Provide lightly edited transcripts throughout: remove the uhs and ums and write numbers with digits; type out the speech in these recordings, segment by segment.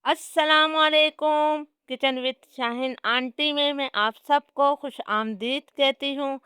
अस्सलाम वालेकुम। Kitchen with Shaheen aunty में मैं आप सबको खुश आमदीद कहती हूँ।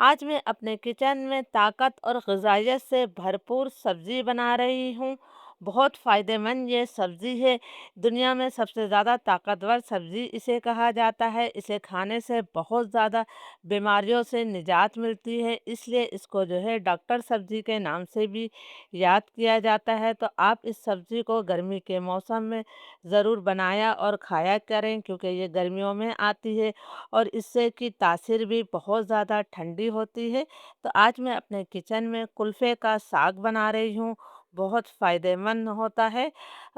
आज मैं अपने किचन में ताकत और ग़िज़ाइयत से भरपूर सब्ज़ी बना रही हूँ। बहुत फ़ायदेमंद ये सब्ज़ी है। दुनिया में सबसे ज़्यादा ताकतवर सब्ज़ी इसे कहा जाता है। इसे खाने से बहुत ज़्यादा बीमारियों से निजात मिलती है, इसलिए इसको जो है डॉक्टर सब्ज़ी के नाम से भी याद किया जाता है। तो आप इस सब्ज़ी को गर्मी के मौसम में ज़रूर बनाया और खाया करें, क्योंकि ये गर्मियों में आती है और इससे की तासीर भी बहुत ज़्यादा ठंडी होती है। तो आज मैं अपने किचन में कुल्फ़े का साग बना रही हूँ, बहुत फ़ायदेमंद होता है।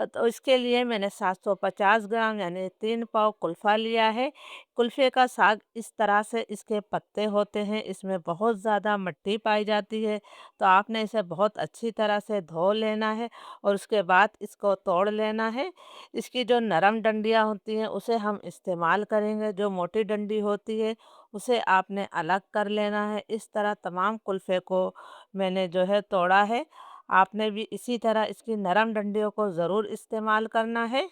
तो इसके लिए मैंने 750 ग्राम यानी 3 पाव कुल्फ़ा लिया है। कुल्फ़े का साग इस तरह से इसके पत्ते होते हैं, इसमें बहुत ज़्यादा मिट्टी पाई जाती है, तो आपने इसे बहुत अच्छी तरह से धो लेना है और उसके बाद इसको तोड़ लेना है। इसकी जो नरम डंडियाँ होती हैं उसे हम इस्तेमाल करेंगे, जो मोटी डंडी होती है उसे आपने अलग कर लेना है। इस तरह तमाम कुल्फ़े को मैंने जो है तोड़ा है। आपने भी इसी तरह इसकी नरम डंडियों को ज़रूर इस्तेमाल करना है।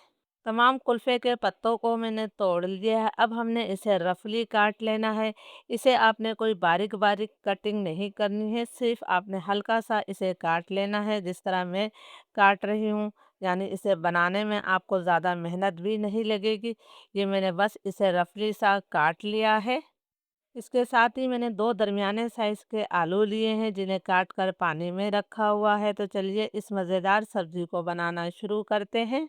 तमाम कुल्फ़े के पत्तों को मैंने तोड़ लिया है। अब हमने इसे रफली काट लेना है। इसे आपने कोई बारीक बारीक कटिंग नहीं करनी है, सिर्फ़ आपने हल्का सा इसे काट लेना है, जिस तरह मैं काट रही हूँ। यानी इसे बनाने में आपको ज़्यादा मेहनत भी नहीं लगेगी। ये मैंने बस इसे रफली सा काट लिया है। इसके साथ ही मैंने 2 दरमियाने साइज़ के आलू लिए हैं, जिन्हें काट कर पानी में रखा हुआ है। तो चलिए इस मज़ेदार सब्ज़ी को बनाना शुरू करते हैं।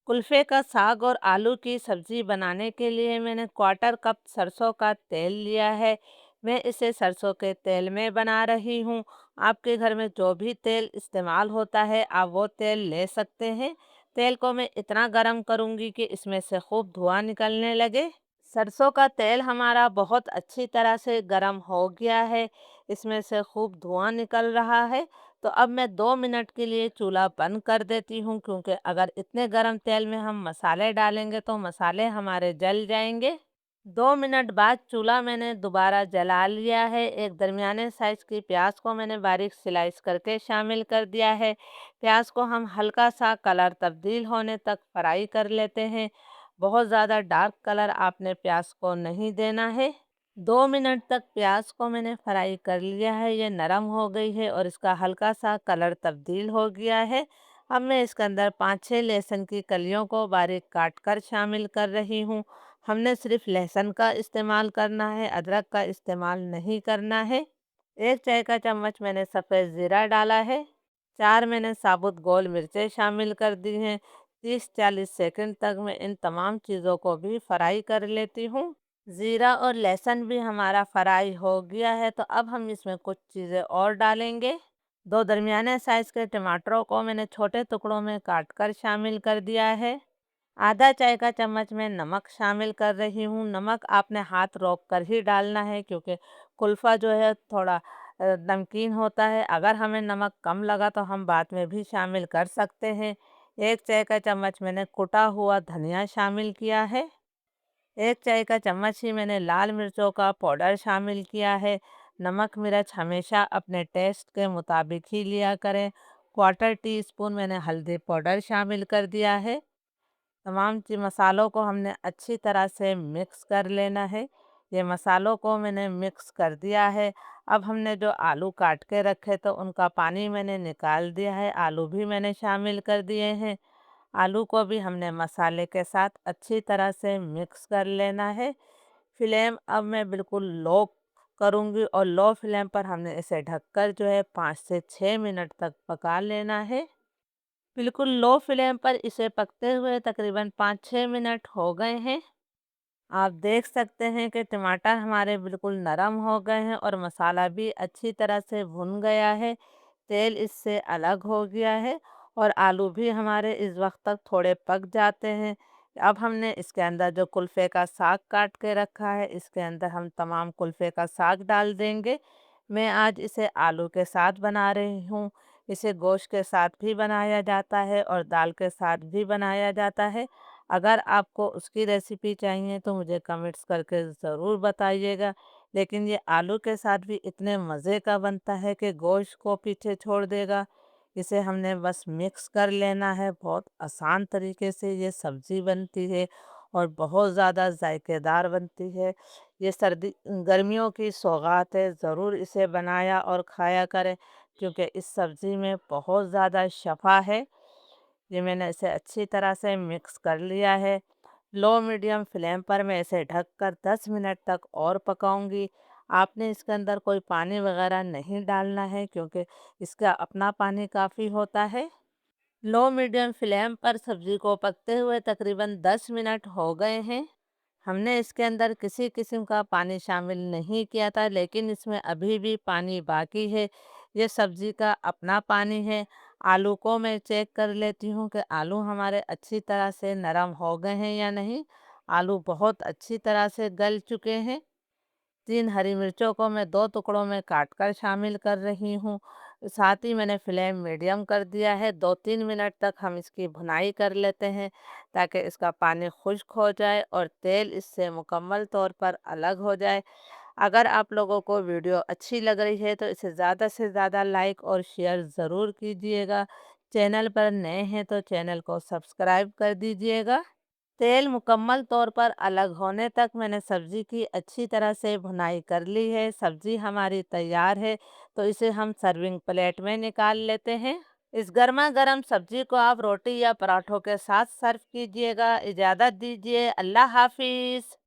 कुल्फ़े का साग और आलू की सब्ज़ी बनाने के लिए मैंने क्वार्टर कप सरसों का तेल लिया है। मैं इसे सरसों के तेल में बना रही हूँ। आपके घर में जो भी तेल इस्तेमाल होता है आप वो तेल ले सकते हैं। तेल को मैं इतना गरम करूँगी कि इसमें से खूब धुआं निकलने लगे। सरसों का तेल हमारा बहुत अच्छी तरह से गरम हो गया है, इसमें से खूब धुआं निकल रहा है। तो अब मैं 2 मिनट के लिए चूल्हा बंद कर देती हूँ, क्योंकि अगर इतने गरम तेल में हम मसाले डालेंगे तो मसाले हमारे जल जाएंगे। 2 मिनट बाद चूल्हा मैंने दोबारा जला लिया है। एक दरमियाने साइज़ की प्याज को मैंने बारीक स्लाइस करके शामिल कर दिया है। प्याज को हम हल्का सा कलर तब्दील होने तक फ्राई कर लेते हैं। बहुत ज़्यादा डार्क कलर आपने प्याज को नहीं देना है। 2 मिनट तक प्याज को मैंने फ्राई कर लिया है, ये नरम हो गई है और इसका हल्का सा कलर तब्दील हो गया है। अब मैं इसके अंदर 5-6 लहसुन की कलियों को बारीक काट कर शामिल कर रही हूँ। हमने सिर्फ लहसुन का इस्तेमाल करना है, अदरक का इस्तेमाल नहीं करना है। 1 चाय का चम्मच मैंने सफ़ेद ज़ीरा डाला है। 4 मैंने साबुत गोल मिर्चें शामिल कर दी हैं। 30-40 सेकंड तक मैं इन तमाम चीज़ों को भी फ्राई कर लेती हूँ। ज़ीरा और लहसुन भी हमारा फ्राई हो गया है, तो अब हम इसमें कुछ चीज़ें और डालेंगे। 2 दरमियाने साइज़ के टमाटरों को मैंने छोटे टुकड़ों में काट कर शामिल कर दिया है। आधा चाय का चम्मच मैं नमक शामिल कर रही हूँ। नमक आपने हाथ रोक कर ही डालना है, क्योंकि कुल्फ़ा जो है थोड़ा नमकीन होता है। अगर हमें नमक कम लगा तो हम बाद में भी शामिल कर सकते हैं। 1 चाय का चम्मच मैंने कुटा हुआ धनिया शामिल किया है। 1 चाय का चम्मच ही मैंने लाल मिर्चों का पाउडर शामिल किया है। नमक मिर्च हमेशा अपने टेस्ट के मुताबिक ही लिया करें। क्वार्टर टी स्पून मैंने हल्दी पाउडर शामिल कर दिया है। तमाम मसालों को हमने अच्छी तरह से मिक्स कर लेना है। ये मसालों को मैंने मिक्स कर दिया है। अब हमने जो आलू काट के रखे तो उनका पानी मैंने निकाल दिया है। आलू भी मैंने शामिल कर दिए हैं। आलू को भी हमने मसाले के साथ अच्छी तरह से मिक्स कर लेना है। फ्लेम अब मैं बिल्कुल लो करूँगी और लो फ्लेम पर हमने इसे ढककर जो है 5 से 6 मिनट तक पका लेना है। बिल्कुल लो फ्लेम पर इसे पकते हुए तकरीबन 5-6 मिनट हो गए हैं। आप देख सकते हैं कि टमाटर हमारे बिल्कुल नरम हो गए हैं और मसाला भी अच्छी तरह से भुन गया है। तेल इससे अलग हो गया है और आलू भी हमारे इस वक्त तक थोड़े पक जाते हैं। अब हमने इसके अंदर जो कुल्फ़े का साग काट के रखा है, इसके अंदर हम तमाम कुल्फ़े का साग डाल देंगे। मैं आज इसे आलू के साथ बना रही हूँ। इसे गोश्त के साथ भी बनाया जाता है और दाल के साथ भी बनाया जाता है। अगर आपको उसकी रेसिपी चाहिए तो मुझे कमेंट्स करके ज़रूर बताइएगा। लेकिन ये आलू के साथ भी इतने मज़े का बनता है कि गोश्त को पीछे छोड़ देगा। इसे हमने बस मिक्स कर लेना है। बहुत आसान तरीके से ये सब्ज़ी बनती है और बहुत ज़्यादा जायकेदार बनती है। ये सर्दी गर्मियों की सौगात है, ज़रूर इसे बनाया और खाया करें क्योंकि इस सब्ज़ी में बहुत ज़्यादा शफ़ा है। ये मैंने इसे अच्छी तरह से मिक्स कर लिया है। लो मीडियम फ्लेम पर मैं इसे ढककर 10 मिनट तक और पकाऊंगी। आपने इसके अंदर कोई पानी वगैरह नहीं डालना है क्योंकि इसका अपना पानी काफ़ी होता है। लो मीडियम फ्लेम पर सब्जी को पकते हुए तकरीबन 10 मिनट हो गए हैं। हमने इसके अंदर किसी किस्म का पानी शामिल नहीं किया था, लेकिन इसमें अभी भी पानी बाकी है। ये सब्जी का अपना पानी है। आलू को मैं चेक कर लेती हूँ कि आलू हमारे अच्छी तरह से नरम हो गए हैं या नहीं। आलू बहुत अच्छी तरह से गल चुके हैं। 3 हरी मिर्चों को मैं 2 टुकड़ों में काट कर शामिल कर रही हूँ। साथ ही मैंने फ्लेम मीडियम कर दिया है। 2-3 मिनट तक हम इसकी भुनाई कर लेते हैं ताकि इसका पानी खुश्क हो जाए और तेल इससे मुकम्मल तौर पर अलग हो जाए। अगर आप लोगों को वीडियो अच्छी लग रही है तो इसे ज़्यादा से ज़्यादा लाइक और शेयर ज़रूर कीजिएगा। चैनल पर नए हैं तो चैनल को सब्सक्राइब कर दीजिएगा। तेल मुकम्मल तौर पर अलग होने तक मैंने सब्ज़ी की अच्छी तरह से भुनाई कर ली है। सब्ज़ी हमारी तैयार है, तो इसे हम सर्विंग प्लेट में निकाल लेते हैं। इस गर्मा गर्म सब्ज़ी को आप रोटी या पराठों के साथ सर्व कीजिएगा। इजाज़त दीजिए। अल्लाह हाफ़िज़।